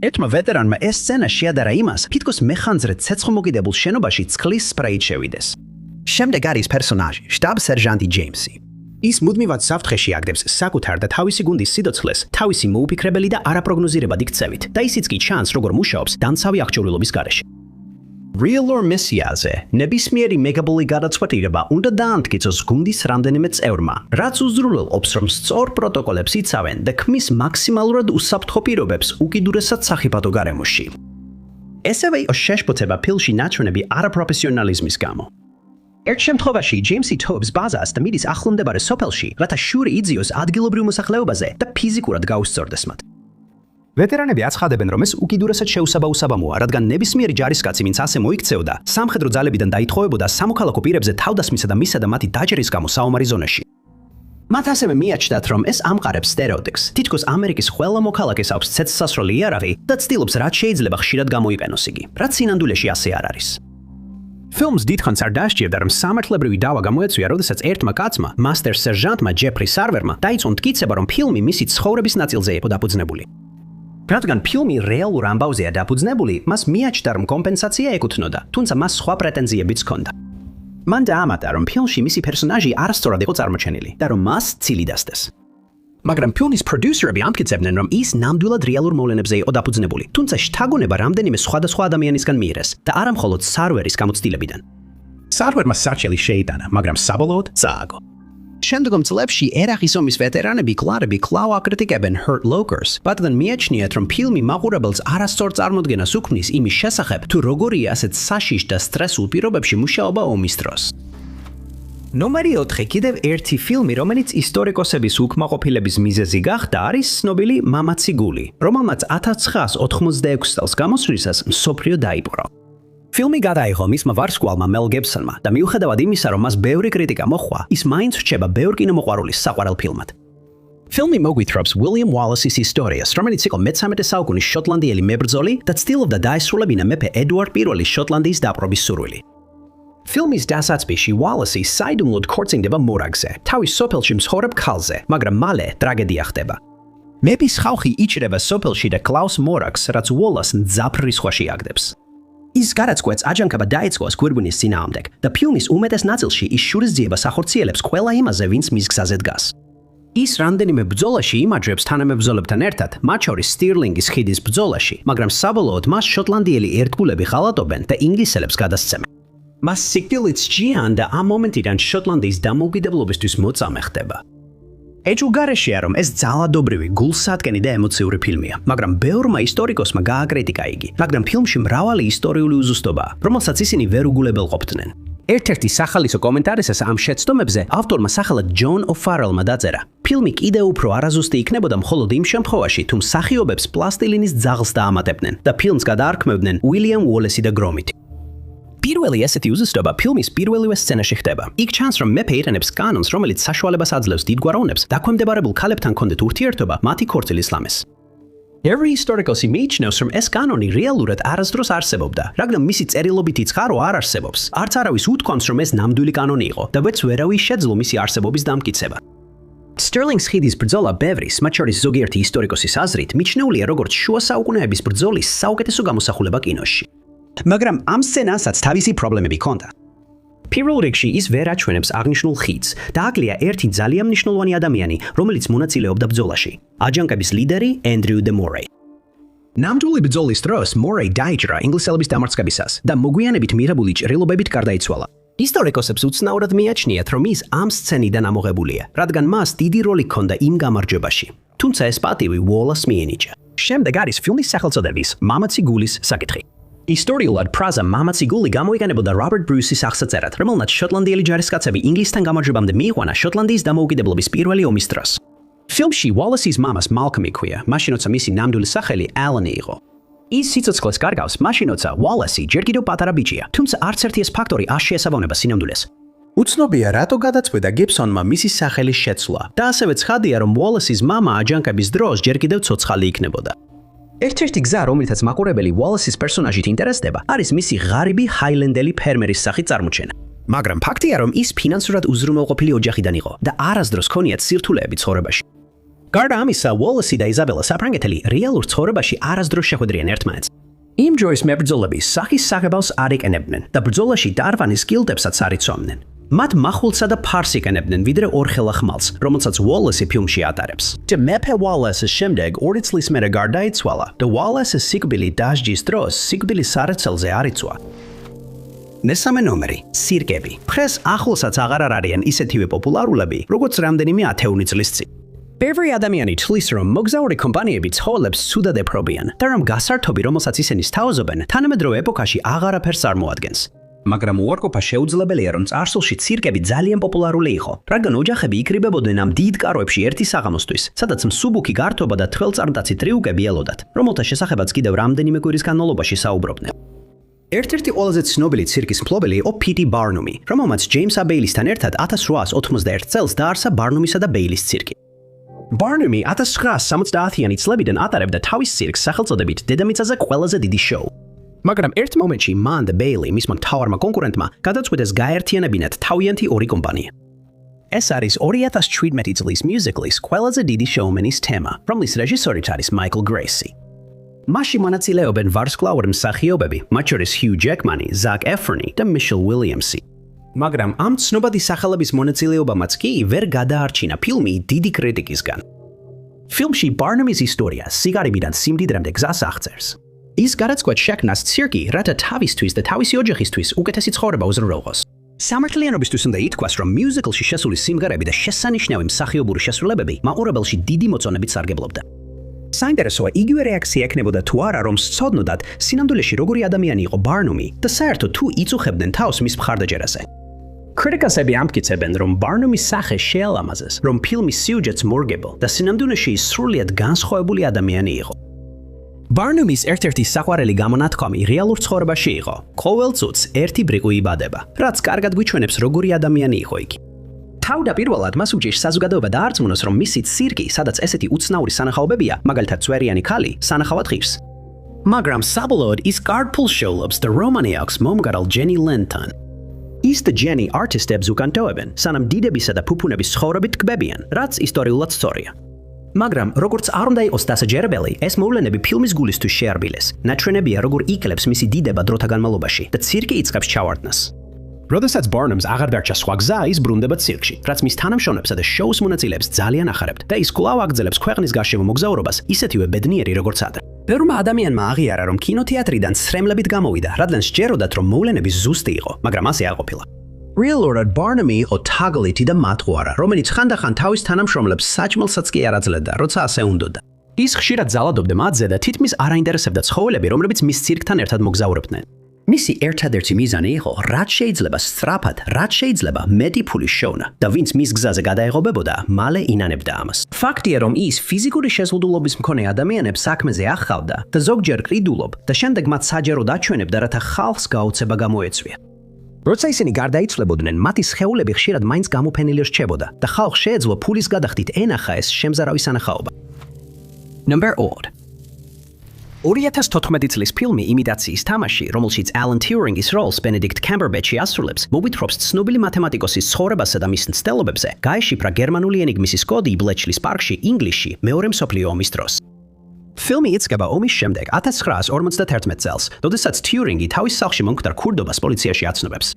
ერთმა ვეტერანმა ეს სცენა შეადარა იმას, თითქოს მეხანძრე ცეცხლმოგიდებულ შენობაში წყლის სპრეით შევიდეს. შემდეგ არის პერსონაჟი, შტაბ-სერჟანტი ჯეიმსი. ის მუდმივად საფრთხეში აგდებს საკუთარ და თავისი გუნდის სიცოცხლეს, თავისი მოუფიქრებელი და არაპროგნოზირებადი ქცევით და ისიც კი ჩანს, როგორ მუშაობს დამცავი აღჭურვილობის გარეშე. Real or მისიაზე, ნებისმიერი მეგაბული გადაწყვეტილება უნდა დაამტკიცოს გუნდის რამდენიმე წევრმა, რაც უზრუნველყოფს, რომ სწორ პროტოკოლებს იცავენ და ქმნის მაქსიმალურად უსაფრთხო პირობებს უკიდურესად სახიფათო გარემოში. ესევე იყო შეშფოთება ფილმში ნაჩვენები არაპროფესიონალიზმის გამო. ერთ შემთხვევაში ჯეიმსი თოვებს ბაზას და მიდის ახლომდებარე სოფელში, რათა შური იძიოს ადგილობრივ მოსახლეობაზე და ფიზიკურად გაუსწორდეს მათ. ვეტერანები აცხადებენ, რომ ეს უკიდურესად შეუსაბამოა, რადგან ნებისმიერი ჯარისკაცი, ვინც ასე მოიქცეოდა, სამხედრო ძალებიდან დაითხოვებოდა სამოქალაქო პირებზე თავდასხმისა და მისა და მათი დაჯერის გამო საომარი ზონაში. მათ ასევე მიაჩნდათ, რომ ეს ამყარებს სტერეოტიპს, თითქოს ამერიკის ყველა მოქალაქეს აქვს ცეცხლსასროლი იარაღი და ცდილობს რაც შეიძლება ხშირად გამოიყენოს იგი, რაც სინამდვილეში ასე არ არის. ფილმს დიდხანს არ დასჭირდა, რომ სამართლებრივი დავა გამოეწვია, როდესაც ერთმა კაცმა, მასტერ სერჟანტმა ჯეფრი სარვერმა დაიწყო მტკიცება, რომ ფილმი მისი ცხოვრების ნაწილზე იყო დაფუძნებული. რადგან ფილმი რეალურ ამბავზეა დაფუძნებული, მას მიაჩნდა, რომ კომპენსაცია ეკუთვნოდა, თუმცა მას სხვა პრეტენზიებიც ჰქონდა. მან დაამატა, რომ ფილმში მისი პერსონაჟი არასწორად იყო წარმოჩენილი და რომ მას ცილი დასდეს. მაგრამ ფილმის პროდიუსერები ამტკიცებდნენ, რომ ის ნამდვილად რეალურ მოვლენებზე იყო დაფუძნებული, თუმცა შთაგონება რამდენიმე სხვადასხვა ადამიანისგან მიიღეს და არა მხოლოდ სარვერის გამოცდილებიდან. სარვერმა საჭელი შეიტანა, მაგრამ საბოლოოდ წააგო. შემდგომ წლებში ერაყის ომის ვეტერანები კლარები კვლავ აკრიტიკებენ Hurt Lockers, რადგან მიაჩნიათ, რომ ფილმი მაყურებელს არასწორ წარმოდგენას უქმნის იმის შესახებ, თუ როგორია ასეთ საშიშ და სტრესულ პირობებში მუშაობა ომის დროს. ნომერი 4 კიდევ ერთი ფილმი, რომელიც ისტორიკოსების უკმაყოფილების მიზეზი გახდა, არის ცნობილი მამაცი გული, რომელმაც 1986 წელს გამოსვლისას მსოფლიო დაიპყრო. ფილმი გადაიღო მისმა ვარსკვლავმა მელ გიბსონმა და მიუხედავად იმისა, რომ მას ბევრი კრიტიკა მოჰყვა, ის მაინც რჩება ბევრ კინომოყვარულის საყვარელ ფილმად. ფილმი მოგვითხრობს William Wallace-ის ისტორიას, რომელიც იყო მე-13 საუკუნის შოტლანდიელი მებრძოლი და ცდილობდა დაესრულებინა მეფე ედუარდ პირველის შოტლანდიის დაპყრობის სურვილი. ფილმის დასაწყისში Wallace საიდუმლოდ ქორწინდება მორაგზე, თავის სოფელში მსხორებ ქალზე, მაგრამ მალე ტრაგედია ხდება. მეფის ხალხი იჭრება სოფელში და კლავს მორაგს, რაც Wallace მძაფრ რისხვაში აგდებს. ის გარაცკვეთს აჯანყება დაიწყოს გვირგვინის წინააღმდეგ და ფილმის უმეტეს ნაწილში ის შურისძიებას ახორციელებს ყველა იმაზე, ვინც მის გზაზე დგას. ის რამდენიმე ბრძოლაში იმაჯრებს თანამებრძოლებთან ერთად, მათ შორის სტირლინგის ხიდის ბრძოლაში, მაგრამ საბოლოოდ მას შოტლანდიელი ერთგულები ღალატობენ და ინგლისელებს გადასცემენ. მას სიკვდილით სჯიან და ამ მომენტიდან შოტლანდიის დამოუკიდებლობისთვის მოწამე ხდება. ეჭვ გარეშეა, რომ ეს ძალადობრივი, გულსატკენი და ემოციური ფილმია, მაგრამ ბევრმა ისტორიკოსმა გააკრიტიკა იგი, მაგრამ ფილმში მრავალი ისტორიული უზუსტობაა, რომელსაც ისინი ვერ უგულებელყოფდნენ. ერთ-ერთი სახალისო კომენტარისას ამ შეცდომებზე ავტორმა სახელად ჯონ ოფარელმა დაწერა. ფილმი კიდევ უფრო არაზუსტი იქნებოდა მხოლოდ იმ შემთხვევაში, თუ მსახიობებს პლასტილინის ძაღლს დაამატებდნენ და ფილმს გადაარქმევდნენ უილიამ უოლესი და გრომითი. პირველი ესეთი უზუსტობა ფილმის პირველივე სცენაში ხდება. იქ ჩანს, რომ მეფე ირენებს კანონს, რომელიც საშუალებას აძლევს დიდგვაროვნებს დაქვემდებარებულ ქალებთან ჰქონდეთ ურთიერთობა მათი ქორწილის ლამეს. Every ისტორიკოსი მიიჩნევს, რომ ეს კანონი რეალურად არასდროს არსებობდა, რადგან მისი წერილობითი წყარო არ არსებობს. არც არავის უთქვამს, რომ ეს ნამდვილი კანონი იყო და ვერც ვერავის შეძლო მისი არსებობის დამტკიცება. Stirling's ხიდის ბრძოლა ბევრის, მათ შორის ზოგიერთი ისტორიკოსის აზრით, მიჩნეულია როგორც შუა საუკუნეების ბრძოლის საუკეთესო გამოსახულება კინოში. მაგრამ ამ სცენასაც თავისი პრობლემები ჰქონდა. პირველ რიგში ის ვერ აჩვენებს აღნიშნულ ხიდს და აკლია ერთი ძალიან მნიშვნელოვანი ადამიანი, რომელიც მონაწილეობდა ბრძოლაში. აჯანყების ლიდერი ენდრიუ დე მორეი. ნამდვილი ბრძოლის დროს მორეი დაიჭრა ინგლისელების დამარცხებისას და მოგვიანებით მიღებული ჭრილობებით გარდაიცვალა. ისტორიკოსებს უცნაურად მიაჩნიათ, რომ ის ამ სცენიდან ამოღებულია, რადგან მას დიდი როლი ჰქონდა იმ გამარჯვებაში. თუმცა ეს პატივი Wallace მიენიჭა. შემდეგ არის ფილმის სახელწოდების მამაცი გულის საკითხი. ისტორიულად ფრაზა მამაცი გული გამოიყენებოდა რობერტ ბრიუსის აღსაწერად, რომელმაც შოტლანდიელი ჯარისკაცები ინგლისთან გამარჯვებამდე მიიყვანა შოტლანდიის დამოუკიდებლობის პირველი ომის დროს. ფილმში Wallace-ის მამას მალკომი ჰქვია, მაშინ როცა მისი ნამდვილი სახელი ალენი იყო. ის სიცოცხლეს კარგავს, მაშინ როცა Wallace ჯერ კიდევ პატარა ბიჭია, თუმცა არც ერთი ეს ფაქტორი არ შეესაბამება სინამდვილეს. უცნობია, რატო გადაწყვიტა გიბსონმა მისი სახელის შეცვლა და ასევე ცხადია, რომ Wallace-ის მამა აჯანყების დროს ჯერ კიდევ ცოცხალი იქნებოდა. ერთ-ერთი გზა, რომელთაც მაყურებელი Wallace-ის პერსონაჟით ინტერესდება, არის მისი ღარიბი ჰაილენდელი ფერმერის სახით წარმოჩენა. მაგრამ ფაქტია, რომ ის ფინანსურად უზრუნველყოფილი ოჯახიდან იყო და არასდროს ჰქონიათ სირთულეები ცხოვრებაში. გარდა ამისა, Wallace და იზაბელა საფრანგეთელი რეალურ ცხოვრებაში არასდროს შეხვედრიან ერთმანეთს. იმ დროის მებრძოლები სახის საღებავს არ იყენებდნენ და ბრძოლაში დარვანის გილდებსაც არ იცვამდნენ. მათ მახულსა და ფარს იყენებდნენ ვიდრე ორხელა ხმალს, რომელსაც Wallace ფილმში ატარებს. და მეფე Wallace-ის შემდეგ ორი წლის მერე გარდაიცვალა და Wallace-ის სიკვდილი დასჯის დროს სიკვდილის სარეცელზე არ იცვა. მესამე ნომერი, სირკები. დღეს ახლოსაც აღარ არიან ისეთივე პოპულარულები, როგორც რამდენიმე ათეული წლის წინ. ბევრი ადამიანი თვლის, რომ მოგზაური კომპანიები ცხოველებს ცუდად ეპყრობიან და რომ გასართობი, რომელსაც ისინი სთავაზობენ, თანამედროვე ეპოქაში აღარაფერს არ მოადგენს. მაგრამ უარყოფა შეუძლებელია, რომ წარსულში ცირკები ძალიან პოპულარული იყო, რადგან ოჯახები იკრიბებოდნენ ამ დიდ კაროებში ერთი საღამოსთვის, სადაც მსუბუქი გართობა და თველწარმტაცი ტრიუკები ელოდათ, რომელთა შესახებაც კიდევ რამდენიმე კვირის განმავლობაში საუბრობდნენ. ერთ-ერთი ყველაზე ცნობილი ცირკის მფლობელი იყო პიტი ბარნუმი, რომელმაც ჯეიმს აბეილისთან ერთად 1891 წელს დაარსა ბარნუმისა და ბეილის ცირკი. ბარნუმი 1970-იანი წლებიდან ატარებდა თავის ცირკს სახელწოდებით დედამიწაზე ყველაზე დიდი შოუ. მაგრამ ერთ მომენტში მან და ბეილი მისმა მთავარმა კონკურენტმა გადაწყვიტეს გაერთიანებინათ თავიანთი ორი კომპანია. ეს არის 2017 წლის მიუზიკლის ყველაზე დიდი შოუმენის თემა, რომლის რეჟისორიც არის მაიკლ გრეისი. მასში მონაწილეობენ ვარსკვლავური მსახიობები, მათ შორის ჰიუ ჯეკმანი, ზაკ ეფრონი და მიშელ უილიამსი. მაგრამ ამ ცნობადი სახელების მონაწილეობამაც კი ვერ გადაარჩინა ფილმი დიდი კრიტიკისგან. ფილმში ბარნუმის ისტორია სიგარებიდან სიმდიდრემდე გზას აღწერს. ის გადაწყვეტს შექმნას ცირკი, რათა თავისთვის და თავისი ოჯახისთვის უკეთესი ცხოვრება უზრუნველყოს. სამართლიანობისთვის უნდა ითქვას, რომ მიუზიკლში შესული სიმღერები და შესანიშნავი მსახიობური შესრულებები მაყურებელში დიდი მოწონებით სარგებლობდა. საინტერესოა იგივე რეაქცია ექნებოდა თუ არა, რომ სცოდნოდათ სინამდვილეში როგორი ადამიანი იყო ბარნუმი და საერთოდ თუ იწუხებდნენ თავს მის მხარდაჭერაზე. კრიტიკოსები ამტკიცებენ, რომ ბარნუმის სახე შეალამაზეს, რომ ფილმის სიუჟეტს მორგებო და სინამდვილეში ის სრულიად განსხვავებული ადამიანი იყო. ბარნუმის ერთ-ერთი საყვარელი გამონათქვამი რეალურ ცხოვრებაში იყო: ყოველ წუთს ერთი ბრიყვი იბადება, რაც კარგად გვიჩვენებს როგორი ადამიანი იყო იგი. თავდაპირველად მას უჭირს საზოგადოება დაარწმუნოს, რომ მისი ცირკი, სადაც ესეთი უცნაური სანახაობებია, მაგალითად წვერიანი ქალი, სანახავად ღირს. მაგრამ საბოლოოდ ის კარდფულს შეულობს და რომანიაკს მომგარალ ჯენი ლენთან. ის და ჯენი არტისტებს უკანტოვებენ, სანამ დიდებისა და ფუფუნების ცხოვრებით ტკბებიან, რაც ისტორიულად სწორია. მაგრამ როგორც არ უნდა იყოს დასაჯერებელი, ეს მოვლენები ფილმის გულისთვის შეარბილეს. ნაჩვენებია, როგორ იკლებს მისი დიდება დროთა განმავლობაში და ცირკი იწყებს ჩავარდნას. როდესაც ბარნუმს აღარ დარჩა სხვა გზა, ის ბრუნდება ცირკში, რაც მის თანამშრომლებსა და შოუს მონაწილეებს ძალიან ახარებთ და ის კვლავ აგრძელებს ქვეყნის გარშემო მოგზაურობას, ისეთივე ბედნიერი როგორც ადრე. ბევრმა ადამიანმა აღიარა, რომ კინოთეატრიდან სრემლებით გამოვიდა, რადგან სჯეროდათ, რომ მოვლენები ზუსტი იყო, მაგრამ ასე არ ყოფილა. რეალურად ბარნუმი იყო თაგლითი და მატყუარა, რომელიც ხანდახან თავის თანამშრომლებს საჭმელსაც კი არ აძლევდა, როცა ასე უნდოდა. ის ხშირად ძალადობდა მათზე და თითქმის არ აინტერესებდა ცხოველები, რომლებიც მის ცირკთან ერთად მოგზაურობდნენ. მისი ერთადერთი მიზანი იყო, რაც შეიძლება სწრაფად, რაც შეიძლება მეტი ფული შოვნა და ვინც მის გზაზე გადაეღობებოდა, მალე ინანებდა ამას. ფაქტია, რომ ის ფიზიკური შეზღუდულობის მქონე ადამიანებს საქმეზე ახავდა და ზოგჯერ კრიდულობ და შემდეგ მათ საჯაროდ აჩვენებდა, რათა ხალხს გაოცება გამოეწვია. როცა ისინი გარდაიცვლებოდნენ, მათი სხეულები ხშირად მაინც გამოფენილი რჩებოდა და ხალხს შეეძლო ფულის გადახდით ენახა ეს შემზარავი სანახაობა. Number 8. 2014 წლის ფილმი იმიტაციის თამაში, რომელშიც Alan Turingის როლს Benedict Cumberbatch ასრულებს, მოგვითხრობს ცნობილი მათემატიკოსის ცხოვრებასა და მის მცდელობებზე, გაეშიფრა გერმანული ენიგმის კოდი ბლეჩლის პარკში ინგლისში მეორე მსოფლიო ომის დროს. ფილმი იწყება ომის შემდეგ 1951 წელს, როდესაც Turingi თავის სახლში მომხდარ ქურდობას პოლიციაში აცნობებს.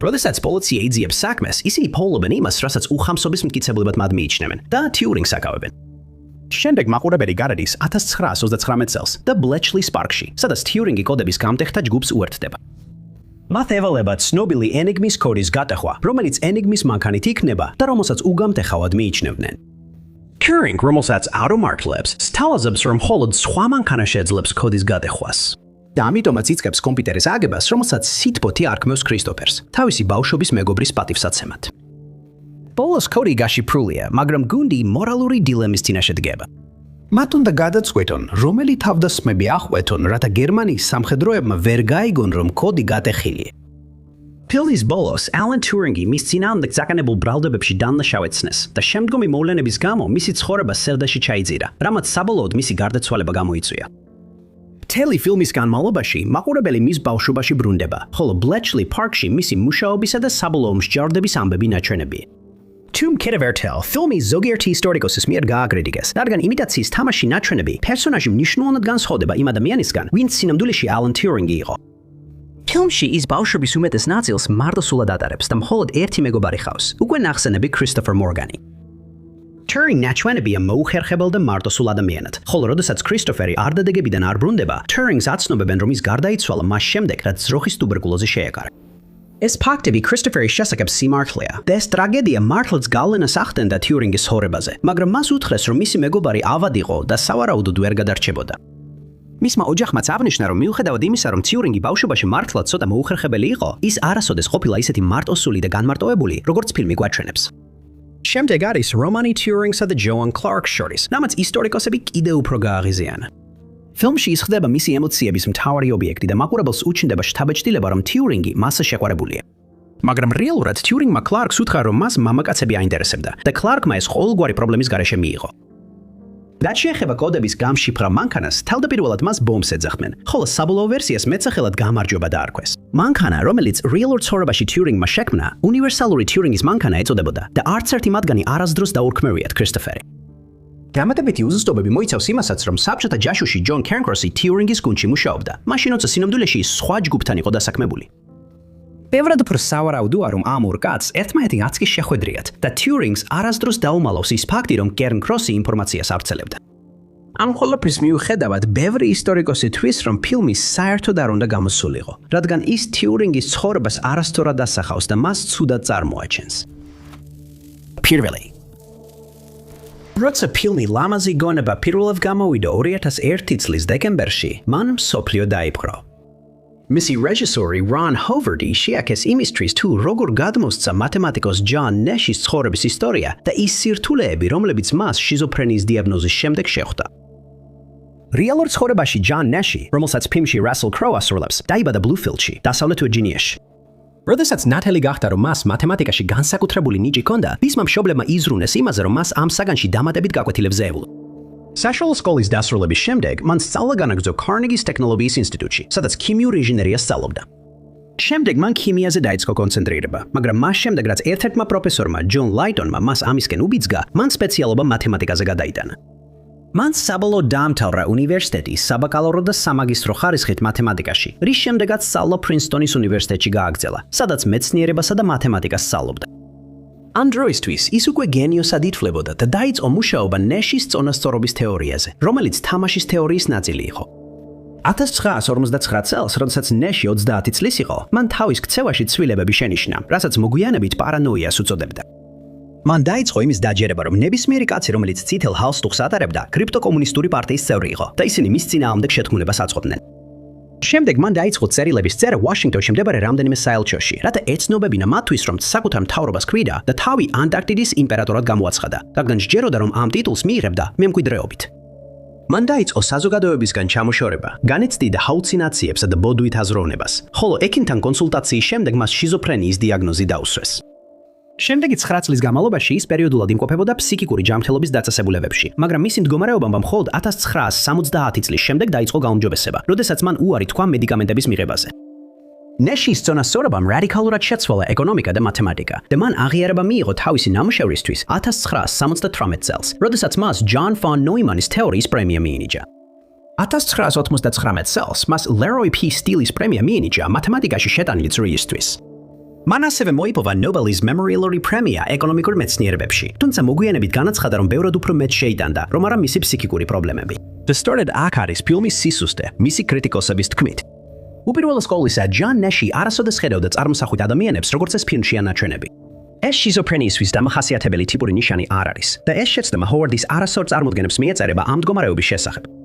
როდესაც პოლიცია იძიებს საქმეს, ისინი პოულობენ იმას, რასაც უხამსობის მტკიცებლებად მათ მიიჩნევენ და Turing's აკავებენ. შემდეგ მაყურებელი გარადის 1939 წელს და ბლეჩლის პარკში, სადაც Turingi კოდების გამტეხთა ჯგუფს უერთდება. მათ ევალება ცნობილი ენიგმის კოდის გატეხვა, რომელიც ენიგმის მანქანით იქნება და რომელსაც უგამტეხავად მიიჩნევდნენ. Turing, რომელსაც არ უმართლებს, სთავაზობს, რომ მხოლოდ სხვა მანქანა შეძლებს კოდის გადახვას. და ამიტომაც იწყებს კომპიუტერის აგებას, რომელსაც სიტბოტი არქმევს კრისტოფერს, თავისი ბავშვობის მეგობრის პატივსაცემად. ბოლოს კოდი გაშიფრულია, მაგრამ გუნდი მორალური დილემის წინაშე დგება. მათ უნდა გადაწყვეტონ, რომელი თავდასხმები ახვეთონ, რათა გერმანიის სამხედროებმა ვერ გაიგონ, რომ კოდი გატეხილია. ფილმის ბოლოს Alan Turingi მის წინააღმდეგ წაკანებულ ბრალდებებში დანაშაუეცნეს და შემდგომი მოვლენების გამო მისი ცხოვრება სევდაში ჩაიძირა, რამაც საბოლოოდ მისი გარდაცვალება გამოიწვია. მთელი ფილმის განმავლობაში მაყურებელი მის ბავშვობაში ბრუნდება, ხოლო ბლეჩლი პარკში მისი მუშაობისა და საბოლოო მსჯავრდების ამბები ნაჩვენებია. Tom Kittivertel ფილმის ზოგიერთი ისტორიკოსის მიერ გააკრიტიკეს, რადგან იმიტაციის თამაში ნაჩვენები პერსონაჟი მნიშვნელოვნად განსხვავდება იმ ადამიანისგან, ვინც სინამდვილეში Alan Turingi იყო. ფილმში ის ბავშვობის უმეტეს ნაწილს მარტოსულად ატარებს და მხოლოდ ერთი მეგობარი ჰყავს, უკვე ნახსენები Christopher Morgani. Turing ნაჩვენებია მოუხერხებელ და მარტოსულ ადამიანად, ხოლო როდესაც Christopher-ი არ დადეგებიდან არ ბრუნდება, Turing-ს აცნობებენ, რომ ის გარდაიცვალა მას შემდეგ, რაც ძროხის ტუბერკულოზი შეეკარა. ეს ფაქტები Christopher-ის შესახებ სიმართლეა და ეს ტრაგედია მართლაც გავლენას ახდენდა Turing-ის ცხოვრებაზე, მაგრამ მას უთხრეს, რომ მისი მეგობარი ავად იყო და სავარაუდოდ ვერ გადარჩებოდა. მისმა ოჯახმაც აღნიშნა, რომ მიუხედავად იმისა, რომ Turingi ბავშვობაში მართლაც ცოტა მოუხერხებელი იყო, ის არასოდეს ყოფილა ისეთი მარტოსული და განმარტოებული, როგორც ფილმი გვაჩვენებს. შემდეგ არის Romani Turing-სა და Joan Clark შორის, რამაც ისტორიკოსები კიდევ უფრო გააღიზიანა. ფილმში ის ხდება მისი ემოციების მთავარი ობიექტი და მაყურებელს უჩნდება შთაბეჭდილება, რომ Turingi მასზე შეყვარებულია. მაგრამ რეალურად Turing-მა Clark-ს უთხრა, რომ მას მამაკაცები აინტერესებდა და Clark-მა ეს ყოველგვარი პრობლემის გარეშე მიიღო. რაც შეეხება კოდების გამშიფრა მანქანას, თავდაპირველად მას ბომბს ეძახდნენ, ხოლო საბოლოო ვერსიას მეცახელად გამარჯვება დაარქვეს. მანქანა, რომელიც რეალურ ცხოვრებაში Turing-მა შექმნა, უნივერსალური Turing-ის მანქანა ეწოდებოდა და არც ერთი მათგანი არასდროს დაურქმევიათ Christopher-ი. დამატებითი უზუსტობები მოიცავს იმასაც, რომ საბჭოთა ჯაშუში John Cairncross-ი Turing-ის გუნდში მუშაობდა, მაშინ როცა სინამდვილეში სხვა ჯგუფთან იყო დასაქმებული. ბევრად უფრო სავარაუდოა, რომ ამ ორ კაცს ერთმანეთი აცკის შეხვედრიათ და Turing-ს არასდროს დაუმალავს ის ფაქტი, რომ Cairncross-ი ინფორმაციას ავრცელებდა. ამ ყველაფრის მიუხედავად, ბევრი ისტორიკოსი თვლის, რომ ფილმი საერთოდ არ უნდა გამოსულიყო, რადგან ის თიურინგის ცხოვრებას არასწორად ასახავს და მას ცუდად წარმოაჩენს. პირველი. როცა ფილმი ლამაზი გონება პირველად გამოვიდა 2001 წლის დეკემბერში, მან მსოფლიო დაიპყრო. მისი რეჟისორი Ron Howard შეაქეს იმისთვის, თუ როგორ გადმოსცა მათემატიკოს John Nash-ის ცხოვრების ისტორია და ის სირთულეები, რომლებიც მას შიზოფრენიის დიაგნოზის შემდეგ შეხვდა. რეალურ ცხოვრებაში John Nash, რომელსაც ფილმში Russell Crowe ასრულებს, დაიბადა Bluefieldში, დასავლეთ ვირჯინიაში. როდესაც ნათელი გახდა, რომ მას მათემატიკაში განსაკუთრებული ნიჭი ჰქონდა, მისმა მშობლებმა იზრუნეს იმაზე, რომ მას ამ საგანში დამატებით გაკვეთილებს ეევლო. საშუალო სკოლის დასრულების შემდეგ მან სწავლა განაგრძო Carnegie's ტექნოლოგიის ინსტიტუტში, სადაც ქიმიურ ინჟინერიას სწავლობდა. შემდეგ მან ქიმიაზე დაიწყო კონცენტრირება, მაგრამ მას შემდეგ, რაც ერთ-ერთმა პროფესორმა John Laytonმა მას ამისკენ უბიძგა, მან სპეციალობა მათემატიკაზე გადაიტანა. მან საბოლოოდ დაამთავრა უნივერსიტეტი საბაკალავრო და სამაგისტრო ხარისხით მათემატიკაში, რის შემდეგაც სწავლა Princeton-ის უნივერსიტეტში გააგრძელა, სადაც მეცნიერებასა და მათემატიკას სწავლობდა. ამ დროისთვის ის უკვე გენიოსად ითვლებოდა და დაიწყო მუშაობა Nash-ის წონასწორობის თეორიაზე, რომელიც თამაშის თეორიის ნაწილი იყო. 1959 წელს, როდესაც Nash 30 წლის იყო, მან თავის ქცევაში ცვლილებები შენიშნა, რასაც მოგვიანებით პარანოიას უწოდებდა. მან დაიწყო იმის დაჯერება, რომ ნებისმიერი კაცი, რომელიც წითელ ჰალსტუხს ატარებდა, კრიპტოკომუნისტური პარტიის წევრი იყო და ისინი მის წინააღმდეგ შეთქმულებას აწყობდნენ. შემდეგ მან დაიწყო წერილების წერა ვაშინგტონში მდებარე რამდენიმე საელჩოში, რათა ეცნობებინა მათთვის, რომ საკუთარ მთავრობას ქვიდა და თავი ანტარქტიდის იმპერატორად გამოაცხადა, რადგან სჯეროდა, რომ ამ ტიტულს მიიღებდა მემკვიდრეობით. მან დაიწყო საზოგადოებისგან ჩამოშორება, განიცდიდა ჰალუცინაციებსა და ბოდვით აზროვნებას, ხოლო ექიმთან კონსულტაციის შემდეგ მას შიზოფრენიის დიაგნოზი დაუსვეს. შემდეგი 9 წლის განმავლობაში ის პერიოდულად იმყოფებოდა ფსიქიკური ჯანმრთელობის დაწესებულებებში, მაგრამ მისი მდგომარეობამ მხოლოდ 1970 წლის შემდეგ დაიწყო გაუმჯობესება, როდესაც მან უარი თქვა მედიკამენტების მიღებაზე. Nash-ის წონასწორობამ რადიკალურად შეცვალა ეკონომიკა და მათემატიკა და მან აღიარება მიიღო თავისი ნამუშევრისთვის 1978 წელს, როდესაც მას John von Neumann's თეორიის პრემია მიენიჭა. 1999 წელს მას Leroy P. Steele's პრემია მიენიჭა მათემატიკაში შეტანილი წრეისთვის. მან ასევე მოიპოვა Nobel's Memorial პრემია ეკონომიკურ მეცნიერებებში, თუმცა მოგვიანებით განაცხადა, რომ ბევრად უფრო მეტ შეიტანდა, რომ არა მისი ფსიქიკური პრობლემები. Distorted აქ არის ფილმის სისუსტე, მისი კრიტიკოსების თქმით. უპირველეს ყოვლისა, John Nash არასოდეს ხედავდა წარმოსახვით ადამიანებს, როგორც ეს ფილმშია ნაჩვენები. ეს შიზოფრენიისთვის დამახასიათებელი ტიპური ნიშანი არ არის და ეს შეცდომა Howard-ის არასწორ წარმოდგენებს მიეწერება ამ მდგომარეობის შესახებ.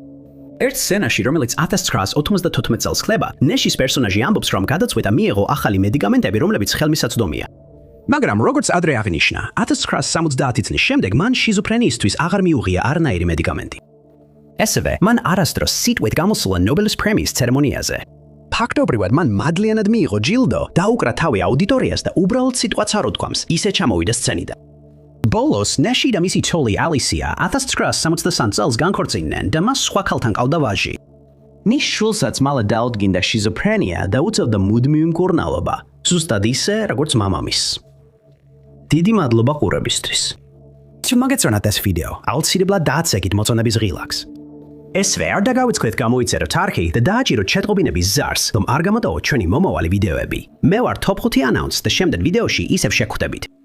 ერთ სცენაში, რომელიც 1994 წელს ხდება, Nash-ის პერსონაჟი ამბობს, რომ გადაწყვეტა მიეღო ახალი მედიკამენტები, რომლებიც ხელმისაწვდომია. მაგრამ როგორც ადრე აღნიშნა, 1970 წლის შემდეგ მან შიზოფრენიისთვის აღარ მიუღია არანაირი მედიკამენტი. ასევე, მან არასდროს სიტყვით გამოსულა Nobel's პრემიის ცერემონიაზე. ფაქტობრივად მან მადლიანად მიიღო ჯილდო და უკრა თავი აუდიტორიას და უბრალოდ სიტყვაც არ უთქვამს, ისე ჩამოვიდა სცენიდან. ბოლოს, Nash და მისი ცოლი Alicia 1973 წელს განქორწინდნენ და მას სხვა ქალთან ყავდა ვაჟი. მის შვილსაც მალე დაუდგინდა შიზოფრენია და უწევდა მუდმივი მკურნალობა, ზუსტად ისე, როგორც მამამისს. დიდი მადლობა ყურებისთვის. თუ მოგეწონათ ეს ვიდეო, აუცილებლად დააცეკით მოწონების ღილაკს. ესვე არ დაგავიწყდეთ გამოიწეროთ არხი და დააჭიროთ შეტყობინების ზარს, რომ არ გამოტოვოთ ჩვენი მომავალი ვიდეოები. მე ვარ Top 5 Announce და შემდეგ ვიდეოში ისევ შეგხვდებით.